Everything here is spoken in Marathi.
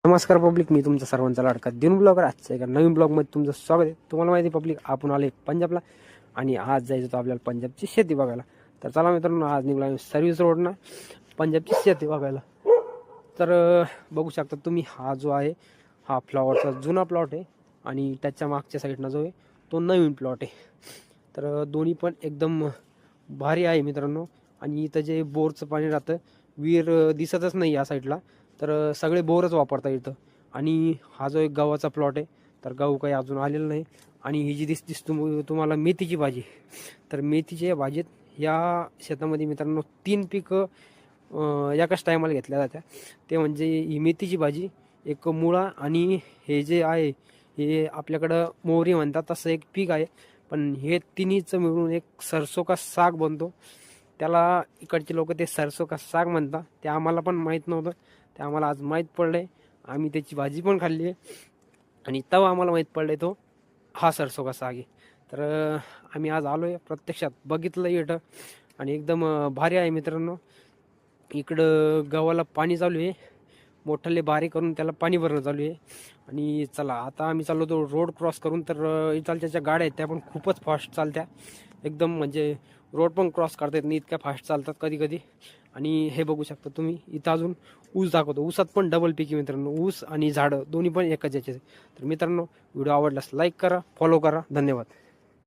नमस्कार पब्लिक, मी तुमचा सर्वांचा लाडका दिनू ब्लॉगर. आजच्या एका नवीन ब्लॉगमध्ये तुमचं स्वागत आहे. तुम्हाला माहिती पब्लिक, आपण आले पंजाबला आणि आज जायचं होतं आपल्याला पंजाबची शेती बघायला. तर चला मित्रांनो, आज निघालो सर्व्हिस रोडनं पंजाबची शेती बघायला. तर बघू शकता तुम्ही, हा जो आहे हा फ्लॉवरचा जुना प्लॉट आहे आणि त्याच्या मागच्या साईडनं जो आहे तो नवीन प्लॉट आहे. तर दोन्ही पण एकदम भारी आहे मित्रांनो. आणि इथं जे बोरचं पाणी राहतं, विहीर दिसतच नाही या साईडला, तर सगळे बोरच वापरता येतं. आणि हा जो एक गव्हाचा प्लॉट आहे, तर गहू काही अजून आलेला नाही. आणि ही जी दिसतीस तुम्हाला मेथीची भाजी, तर मेथीच्या भाजीत या शेतामध्ये मित्रांनो 3 पिकं एकाच टायमाला घेतल्या जात्या. ते म्हणजे ही मेथीची भाजी, एक मुळा, आणि हे जे आहे हे आपल्याकडं मोहरी म्हणतात तसं एक पीक आहे. पण हे तिन्हीचं मिळून एक सरसो का साग बनतो. त्याला इकडचे लोक ते सरसो का साग म्हणतात. ते आम्हाला पण माहीत नव्हतं, ते आम्हाला आज माहीत पडलं. आम्ही त्याची भाजी पण खाल्ली आहे आणि तेव्हा आम्हाला माहीत पडलं तो हा सरसो का साग आहे. तर आम्ही आज आलो आहे, प्रत्यक्षात बघितलं इथं आणि एकदम भारी आहे मित्रांनो. इकडं गव्हाला पाणी चालू आहे, मोठाले बारी करून त्याला पाणी भरणं चालू आहे. आणि चला आता आम्ही चाललो तो रोड क्रॉस करून. तर इथालच्या ज्या गाड्या आहेत त्या पण खूपच फास्ट चालत्या, एकदम म्हणजे रोड पण क्रॉस करता येत नाही, इतक्या फास्ट चालतात कधी कधी. आणि हे बघू शकता तुम्ही, इथं अजून ऊस दाखवतो. ऊसात पण डबल पीक मित्रांनो, ऊस आणि झाडं दोन्ही पण एकाच याचे. तर मित्रांनो, व्हिडिओ आवडल्यास लाईक करा, फॉलो करा. धन्यवाद.